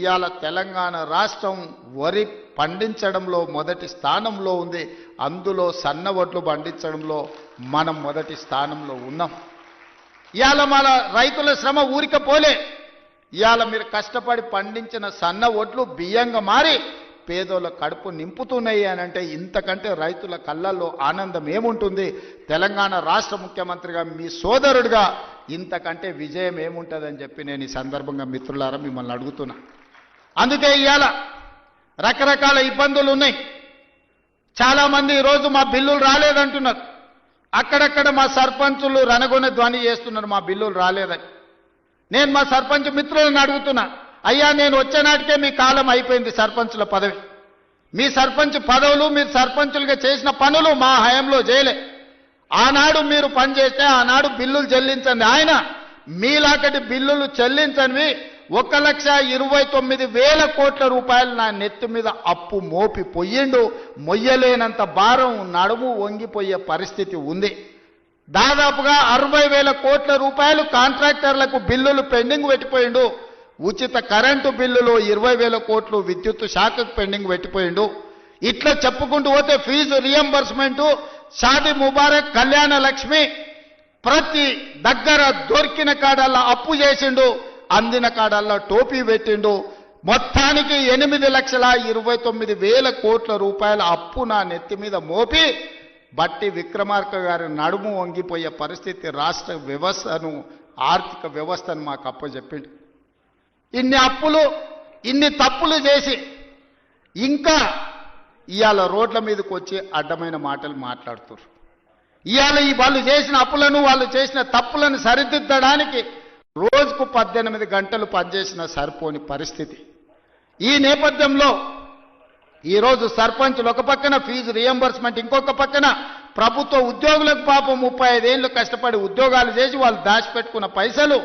ఇవాళ తెలంగాణ రాష్ట్రం వరి పండించడంలో మొదటి స్థానంలో ఉంది. అందులో సన్న వడ్లు పండించడంలో మనం మొదటి స్థానంలో ఉన్నాం. ఇవాళ మన రైతుల శ్రమ ఊరిక పోలే. ఇవాళ మీరు కష్టపడి పండించిన సన్న వడ్లు బియ్యంగా మారి పేదోళ్ళ కడుపు నింపుతున్నాయి అని అంటే ఇంతకంటే రైతుల కళ్ళల్లో ఆనందం ఏముంటుంది? తెలంగాణ రాష్ట్ర ముఖ్యమంత్రిగా మీ సోదరుడిగా ఇంతకంటే విజయం ఏముంటుందని చెప్పి నేను ఈ సందర్భంగా మిత్రులారా మిమ్మల్ని అడుగుతున్నా. అందుకే ఇవాళ రకరకాల ఇబ్బందులు ఉన్నాయి. చాలామంది ఈరోజు మా బిల్లులు రాలేదంటున్నారు. అక్కడక్కడ మా సర్పంచులు రణగొన ధ్వని చేస్తున్నారు మా బిల్లులు రాలేదని. నేను మా సర్పంచ్ మిత్రులను అడుగుతున్నా, అయ్యా నేను వచ్చే నాటికే మీ కాలం అయిపోయింది సర్పంచుల పదవి. మీ సర్పంచ్ పదవులు మీరు సర్పంచులుగా చేసిన పనులు మా హయాంలో చేయలే. ఆనాడు మీరు పనిచేస్తే ఆనాడు బిల్లులు చెల్లించండి. ఆయన మీలాకటి బిల్లులు చెల్లించనివి 1,29,000 కోట్ల రూపాయలు నా నెత్తి మీద అప్పు మోపి పొయ్యిండు. మొయ్యలేనంత భారం నడుము వంగిపోయే పరిస్థితి ఉంది. దాదాపుగా 60,000 కోట్ల రూపాయలు కాంట్రాక్టర్లకు బిల్లులు పెండింగ్ పెట్టిపోయిండు. ఉచిత కరెంటు బిల్లులు 20,000 కోట్లు విద్యుత్ శాఖకు పెండింగ్ పెట్టిపోయిండు. ఇట్లా చెప్పుకుంటూ పోతే ఫీజు రియంబర్స్మెంటు, షాదీ ముబారక్, కళ్యాణ లక్ష్మి ప్రతి దగ్గర దొరికిన కాడల్లా అప్పు చేసిండు. అందిన కాడల్లా టోపీ పెట్టిండు. మొత్తానికి 8,29,000 కోట్ల రూపాయల అప్పు నా నెత్తి మీద మోపి బట్టి విక్రమార్క గారి నడుము వంగిపోయే పరిస్థితి రాష్ట్ర వ్యవస్థను, ఆర్థిక వ్యవస్థను మాకు అప్పచెప్పిండు. ఇన్ని అప్పులు, ఇన్ని తప్పులు చేసి ఇంకా ఇవాళ రోడ్ల మీదకి వచ్చి అడ్డమైన మాటలు మాట్లాడుతున్నారు. ఇవాళ వాళ్ళు చేసిన అప్పులను, వాళ్ళు చేసిన తప్పులను సరిదిద్దడానికి రోజుకు 18 గంటలు పనిచేసిన సరిపోని పరిస్థితి. ఈ నేపథ్యంలో ఈరోజు సర్పంచులు ఒక పక్కన ఫీజు రియంబర్స్మెంట్, ఇంకొక పక్కన ప్రభుత్వ ఉద్యోగులకు పాపం 35 ఏళ్ళు కష్టపడి ఉద్యోగాలు చేసి వాళ్ళు దాచిపెట్టుకున్న పైసలు,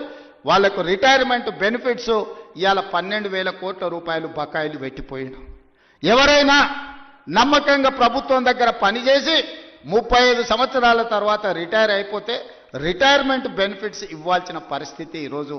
వాళ్లకు రిటైర్మెంట్ బెనిఫిట్స్ ఇవాళ 12,000 కోట్ల రూపాయలు బకాయిలు పెట్టిపోయిండు. ఎవరైనా నమ్మకంగా ప్రభుత్వం దగ్గర పనిచేసి 35 సంవత్సరాల తర్వాత రిటైర్ అయిపోతే రిటైర్మెంట్ బెనిఫిట్స్ ఇవ్వాల్సిన పరిస్థితి ఈరోజు